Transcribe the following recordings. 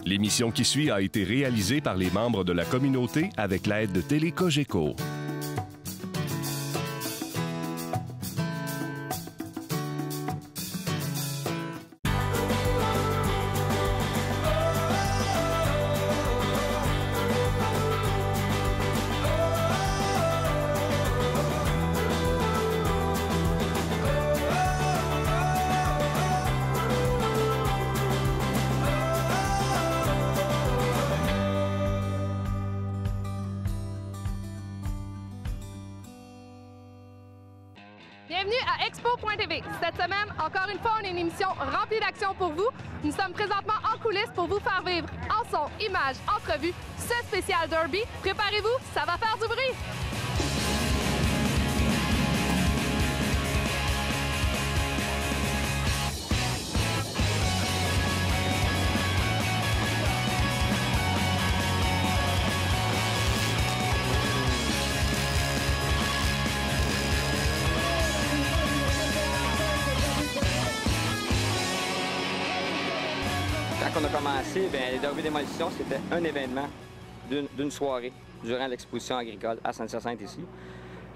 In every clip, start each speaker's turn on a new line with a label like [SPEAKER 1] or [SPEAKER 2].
[SPEAKER 1] L'émission qui suit a été réalisée par les membres de la communauté avec l'aide de Télé Cogeco.
[SPEAKER 2] Bienvenue à Expo.tv. Cette semaine, encore une fois, on a une émission remplie d'actions pour vous. Nous sommes présentement en coulisses pour vous faire vivre en son, images, entrevues, ce spécial derby. Préparez-vous, ça va faire du bruit!
[SPEAKER 3] Quand on a commencé, les Derby Démolition, c'était un événement d'une soirée durant l'exposition agricole à Saint-Hyacinthe ici.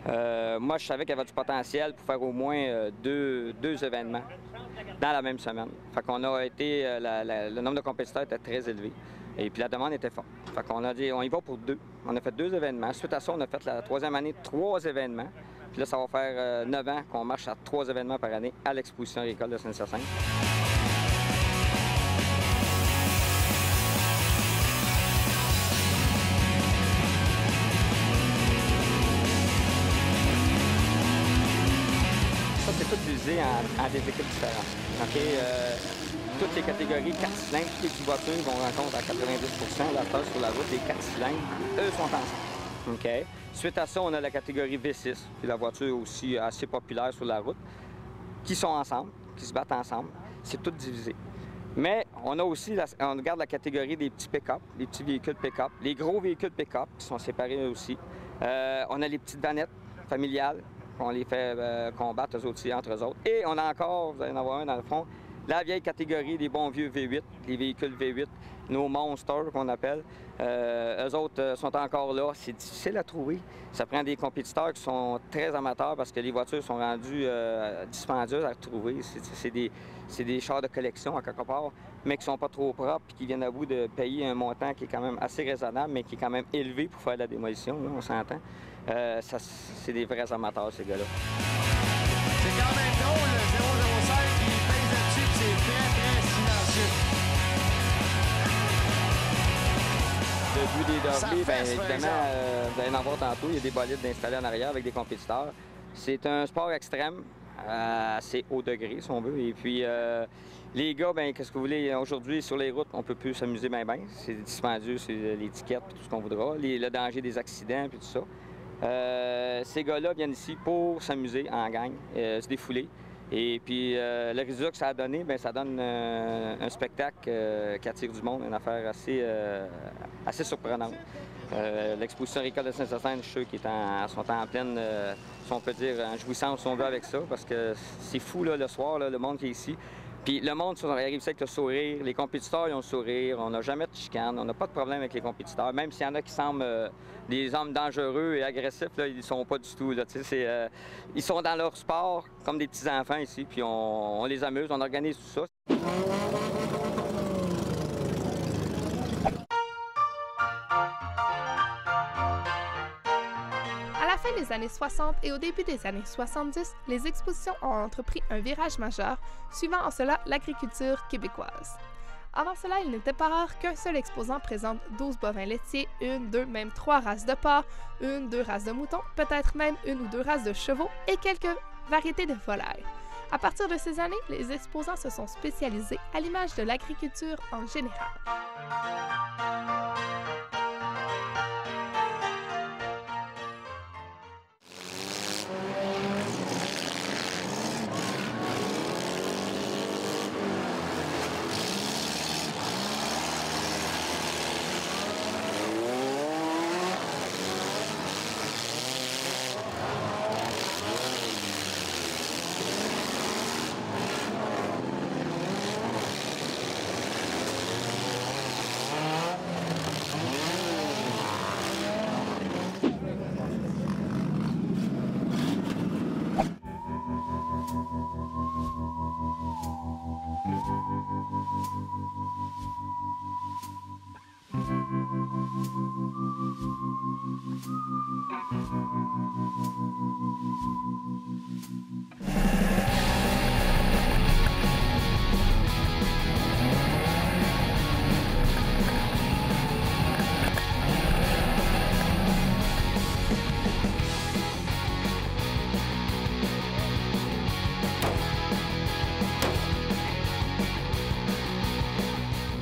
[SPEAKER 3] Moi, je savais qu'il y avait du potentiel pour faire au moins deux événements dans la même semaine. Fait qu'on a été, le nombre de compétiteurs était très élevé et puis la demande était forte. Fait qu'on a dit, on y va pour deux. On a fait 2 événements. Suite à ça, on a fait la 3e année 3 événements. Puis là, ça va faire 9 ans qu'on marche à 3 événements par année à l'exposition agricole de Saint-Hyacinthe. C'est tout divisé en des équipes différentes. Okay? Toutes les catégories 4 cylindres, toutes les petites voitures qu'on rencontre à 90 la taille sur la route, les 4 cylindres, eux sont ensemble. Okay? Suite à ça, on a la catégorie V6, puis la voiture aussi assez populaire sur la route, qui sont ensemble, qui se battent ensemble. C'est tout divisé. Mais on a aussi, on regarde la catégorie des petits pick-up, les petits véhicules pick-up, les gros véhicules pick-up qui sont séparés aussi. On a les petites vanettes familiales. On les fait combattre eux aussi entre eux autres. Et on a encore, vous allez en avoir un dans le fond, la vieille catégorie des bons vieux V8, les véhicules V8, nos monsters qu'on appelle. Eux autres sont encore là. C'est difficile à trouver. Ça prend des compétiteurs qui sont très amateurs parce que les voitures sont rendues dispendieuses à trouver. C'est des chars de collection à quelque part, mais qui sont pas trop propres et qui viennent à bout de payer un montant qui est quand même assez raisonnable, mais qui est quand même élevé pour faire la démolition, là, on s'entend. C'est des vrais amateurs, ces gars-là.
[SPEAKER 4] C'est quand même drôle, le 005 qui pèse là-dessus, c'est très silencieux.
[SPEAKER 3] Le but des derby, évidemment, vous allez en voir tantôt, il y a des bolides installés en arrière avec des compétiteurs. C'est un sport extrême, assez haut degré, si on veut. Et puis, les gars, qu'est-ce que vous voulez? Aujourd'hui, sur les routes, on peut plus s'amuser bien. C'est dispendieux, c'est l'étiquette, puis tout ce qu'on voudra. Le danger des accidents, puis tout ça. Ces gars-là viennent ici pour s'amuser en gang, se défouler. Et puis, le résultat que ça a donné, ça donne un spectacle qui attire du monde, une affaire assez surprenante. L'exposition agricole de Saint-Hyacinthe, je suis sûr qu'ils sont en pleine, si on peut dire, en jouissance, si on veut, avec ça, parce que c'est fou, là, le soir, là, le monde qui est ici. Puis le monde, on arrive ici avec le sourire, les compétiteurs, ils ont le sourire, on n'a jamais de chicane, on n'a pas de problème avec les compétiteurs, même s'il y en a qui semblent des hommes dangereux et agressifs, là, ils ne sont pas du tout. Là, ils sont dans leur sport comme des petits-enfants ici, puis on les amuse, on organise tout ça.
[SPEAKER 2] À la fin des années 60 et au début des années 70, les expositions ont entrepris un virage majeur, suivant en cela l'agriculture québécoise. Avant cela, il n'était pas rare qu'un seul exposant présente 12 bovins laitiers, 1, 2, même 3 races de porcs, 1, 2 races de moutons, peut-être même 1 ou 2 races de chevaux et quelques variétés de volailles. À partir de ces années, les exposants se sont spécialisés à l'image de l'agriculture en général.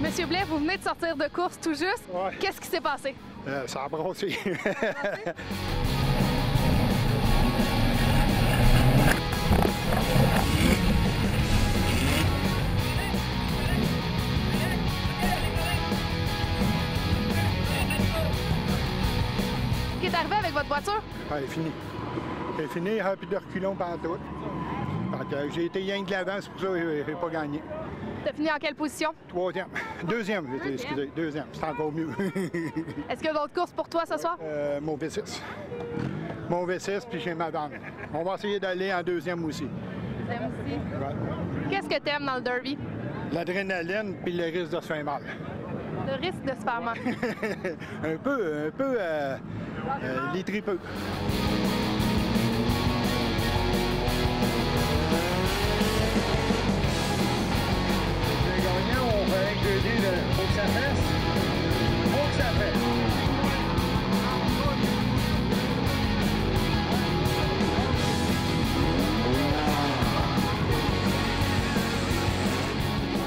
[SPEAKER 2] Monsieur Blais, vous venez de sortir de course tout juste.
[SPEAKER 5] Ouais.
[SPEAKER 2] Qu'est-ce qui s'est passé?
[SPEAKER 5] Ça a brossé.
[SPEAKER 2] Qu'est-ce qui est arrivé avec votre voiture?
[SPEAKER 5] Elle est finie. Elle est finie, plus de reculons pendant tout. J'ai été rien de l'avant, c'est pour ça que je n'ai pas gagné.
[SPEAKER 2] T'as fini en quelle position?
[SPEAKER 5] Troisième. Deuxième, excusez. Deuxième, c'est encore mieux.
[SPEAKER 2] Est-ce qu'il y a d'autres courses pour toi ce soir?
[SPEAKER 5] Mon V6. Mon V6, puis j'ai ma dame. On va essayer d'aller en deuxième aussi.
[SPEAKER 2] Deuxième aussi.
[SPEAKER 5] Ouais.
[SPEAKER 2] Qu'est-ce que t'aimes dans le derby?
[SPEAKER 5] L'adrénaline, puis le risque de se faire mal.
[SPEAKER 2] Le risque de se faire mal.
[SPEAKER 5] un peu, les tripeux.
[SPEAKER 4] Les gagnants, on fait que je dis, faut que ça fasse. Faut que ça fasse.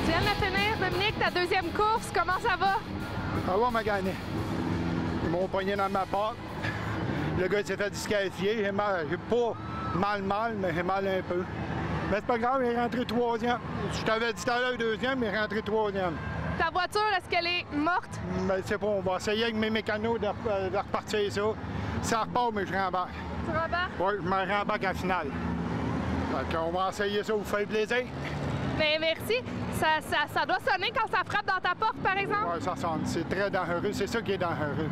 [SPEAKER 2] Tu viens de finir, Dominique, ta deuxième course. Comment ça va?
[SPEAKER 5] Ça va, m'a gagné. Ils m'ont pogné dans ma porte. Le gars s'est fait disqualifier. J'ai pas mal, mais j'ai mal un peu. Mais c'est pas grave, il est rentré troisième. Je t'avais dit tout à l'heure deuxième, mais il est rentré troisième.
[SPEAKER 2] Ta voiture, est-ce qu'elle est morte?
[SPEAKER 5] Mais c'est pas, on va essayer avec mes mécanos de repartir ça. Ça repart, mais je rembarque.
[SPEAKER 2] Tu rembarques?
[SPEAKER 5] Oui, je me rembarque en finale. Fait qu'on va essayer ça, vous fait plaisir.
[SPEAKER 2] Mais merci. Ça doit sonner quand ça frappe dans ta porte, par exemple?
[SPEAKER 5] Oui, ça sonne. C'est très dangereux. C'est ça qui est dangereux.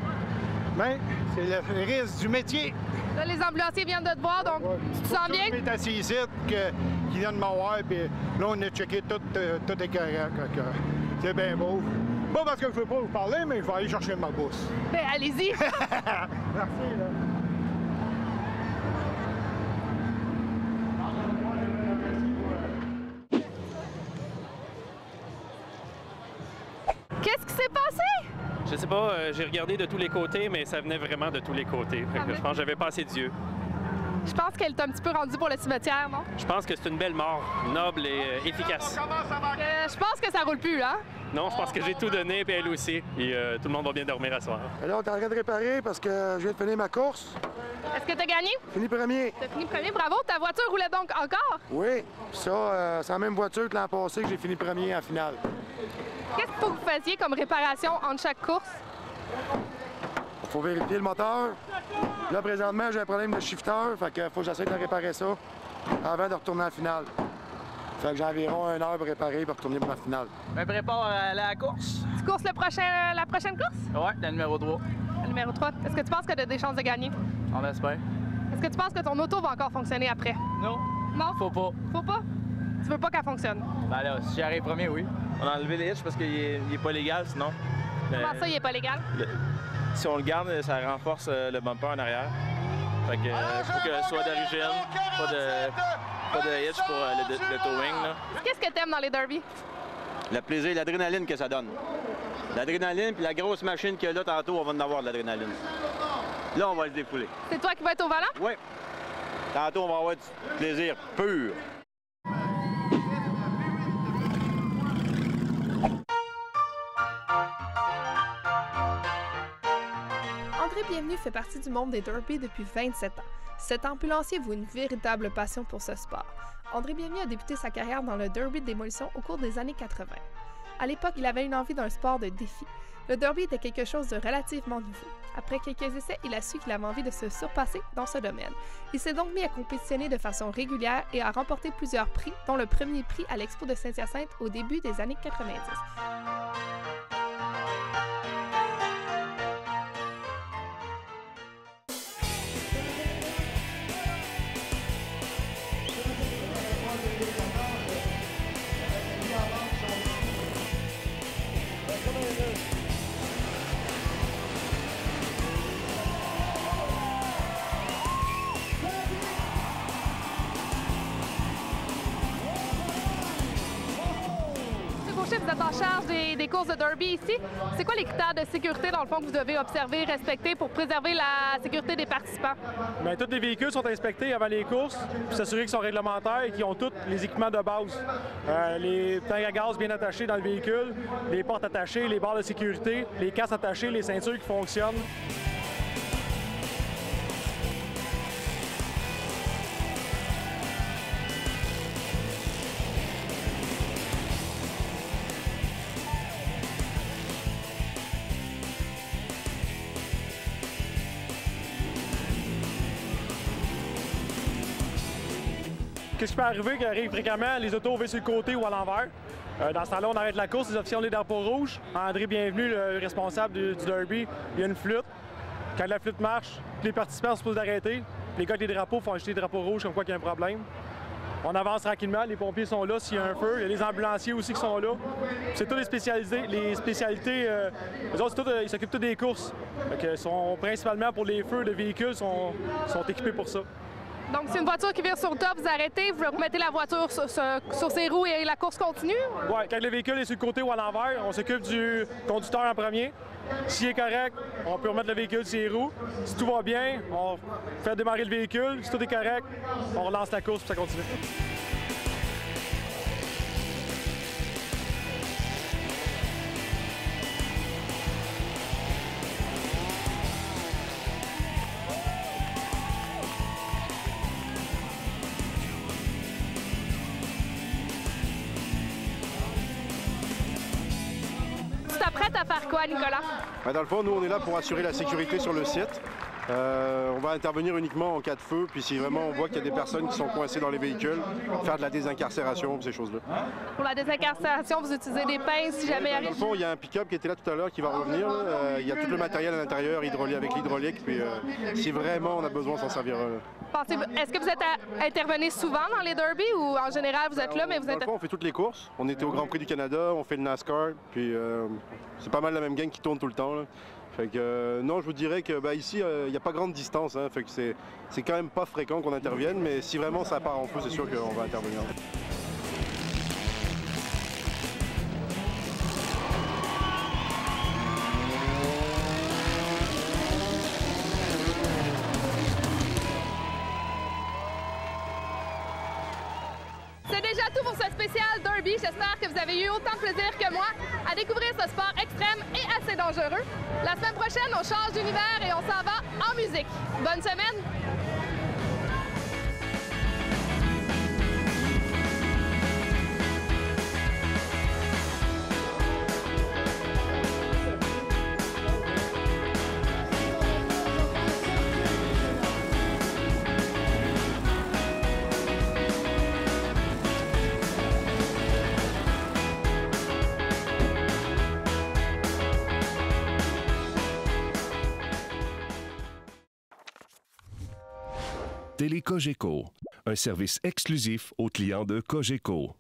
[SPEAKER 5] Mais c'est le risque du métier.
[SPEAKER 2] Là, les ambulanciers viennent de te voir, donc tu te sens bien?
[SPEAKER 5] Je suis assis ici, qu'ils viennent m'avoir, puis là, on a checké tout est correct. C'est bien beau. Pas parce que je ne veux pas vous parler, mais je vais aller chercher ma bourse.
[SPEAKER 2] Ben, allez-y.
[SPEAKER 5] Merci, là.
[SPEAKER 2] Qu'est-ce qui s'est passé?
[SPEAKER 6] Je sais pas, j'ai regardé de tous les côtés, mais ça venait vraiment de tous les côtés. Fait que je pense que j'avais pas assez d'yeux.
[SPEAKER 2] Je pense qu'elle t'a un petit peu rendu pour le cimetière, non?
[SPEAKER 6] Je pense que c'est une belle mort, noble et efficace.
[SPEAKER 2] Je pense que ça roule plus, hein?
[SPEAKER 6] Non, je pense que j'ai tout donné, puis elle aussi. Et tout le monde va bien dormir à soir.
[SPEAKER 7] Là, on est en train de réparer parce que je viens de finir ma course.
[SPEAKER 2] Est-ce que t'as gagné?
[SPEAKER 7] Fini premier.
[SPEAKER 2] T'as fini premier, bravo. Ta voiture roulait donc encore?
[SPEAKER 7] Oui. Ça, c'est la même voiture que l'an passé que j'ai fini premier en finale.
[SPEAKER 2] Qu'est-ce qu'il faut que vous fassiez comme réparation entre chaque course?
[SPEAKER 7] Il faut vérifier le moteur. Là, présentement, j'ai un problème de shifter. Fait que faut que j'essaie de réparer ça avant de retourner en finale. Fait que j'ai environ 1 heure pour réparer pour retourner pour la finale.
[SPEAKER 8] Je me prépare à la course.
[SPEAKER 2] Tu courses la prochaine course?
[SPEAKER 8] Ouais, la numéro 3.
[SPEAKER 2] Le numéro 3. Est-ce que tu penses que tu as des chances de gagner?
[SPEAKER 8] On espère.
[SPEAKER 2] Est-ce que tu penses que ton auto va encore fonctionner après?
[SPEAKER 8] Non.
[SPEAKER 2] Non?
[SPEAKER 8] Faut pas.
[SPEAKER 2] Faut pas? Tu veux pas qu'elle fonctionne?
[SPEAKER 8] Ben là, si j'arrive premier, oui. On a enlevé les hitch parce qu'il est pas légal sinon.
[SPEAKER 2] Comment ça, il est pas légal?
[SPEAKER 8] Si on le garde, ça renforce le bumper en arrière. Fait que faut que ce soit d'origine, pas de hitch pour le towing. Là.
[SPEAKER 2] Qu'est-ce que t'aimes dans les derbies?
[SPEAKER 9] Le plaisir, l'adrénaline que ça donne. L'adrénaline, puis la grosse machine qu'il y a là, tantôt, on va en avoir de l'adrénaline. Là, on va se défouler.
[SPEAKER 2] C'est toi qui vas être au volant?
[SPEAKER 9] Oui. Tantôt, on va avoir du plaisir pur.
[SPEAKER 2] André Bienvenu fait partie du monde des derbies depuis 27 ans. Cet ambulancier voue une véritable passion pour ce sport. André Bienvenu a débuté sa carrière dans le derby de démolition au cours des années 80. À l'époque, il avait une envie d'un sport de défi. Le derby était quelque chose de relativement nouveau. Après quelques essais, il a su qu'il avait envie de se surpasser dans ce domaine. Il s'est donc mis à compétitionner de façon régulière et a remporté plusieurs prix, dont le premier prix à l'Expo de Saint-Hyacinthe au début des années 90. Blanchet, vous êtes en charge des courses de derby ici. C'est quoi les critères de sécurité, dans le fond, que vous devez observer, respecter pour préserver la sécurité des participants?
[SPEAKER 10] Bien, tous les véhicules sont inspectés avant les courses, pour s'assurer qu'ils sont réglementaires et qu'ils ont tous les équipements de base. Les tanks à gaz bien attachés dans le véhicule, les portes attachées, les barres de sécurité, les casques attachés, les ceintures qui fonctionnent. Qu'est-ce qui peut arriver, qui arrive fréquemment, les autos vont sur le côté ou à l'envers. Dans ce temps-là, on arrête la course, les officiers ont les drapeaux rouges. André Bienvenu, le responsable du derby, il y a une flûte. Quand la flûte marche, les participants sont supposés d'arrêter. Les gars avec les drapeaux font acheter les drapeaux rouges comme quoi qu'il y a un problème. On avance tranquillement, les pompiers sont là s'il y a un feu. Il y a les ambulanciers aussi qui sont là. C'est tous les spécialités. Eux autres, ils s'occupent tous des courses. Ils sont principalement pour les feux de véhicules, sont équipés pour ça.
[SPEAKER 2] Donc, si une voiture qui vire sur le top, vous arrêtez, vous remettez la voiture sur ses roues et la course continue?
[SPEAKER 10] Oui, quand le véhicule est sur le côté ou à l'envers, on s'occupe du conducteur en premier. S'il est correct, on peut remettre le véhicule sur ses roues. Si tout va bien, on fait démarrer le véhicule. Si tout est correct, on relance la course et ça continue.
[SPEAKER 2] Tu t'apprêtes à faire quoi, Nicolas?
[SPEAKER 11] Dans le fond, nous, on est là pour assurer la sécurité sur le site. On va intervenir uniquement en cas de feu, puis si vraiment on voit qu'il y a des personnes qui sont coincées dans les véhicules, faire de la désincarcération, ces choses-là.
[SPEAKER 2] Pour la désincarcération, vous utilisez des pinces si jamais arrive?
[SPEAKER 11] Dans le fond, il y a un pick-up qui était là tout à l'heure qui va revenir. Il y a tout le matériel à l'intérieur, avec l'hydraulique, puis si vraiment on a besoin, on s'en servira.
[SPEAKER 2] Est-ce que vous êtes intervenu souvent dans les derbies ou en général vous êtes là, mais vous êtes...
[SPEAKER 11] On fait toutes les courses. On était au Grand Prix du Canada, on fait le NASCAR, puis c'est pas mal la même gang qui tourne tout le temps, là. Fait que, non, je vous dirais que ici, il n'y a pas grande distance, hein, fait que c'est quand même pas fréquent qu'on intervienne, mais si vraiment ça part en feu, c'est sûr qu'on va intervenir.
[SPEAKER 2] C'est déjà tout pour ce spécial derby. J'espère que vous avez eu autant de plaisir que moi à découvrir ce sport extrême et assez dangereux. La semaine prochaine, on change d'univers et on s'en va en musique. Bonne semaine!
[SPEAKER 1] Télé Cogeco, un service exclusif aux clients de Cogeco.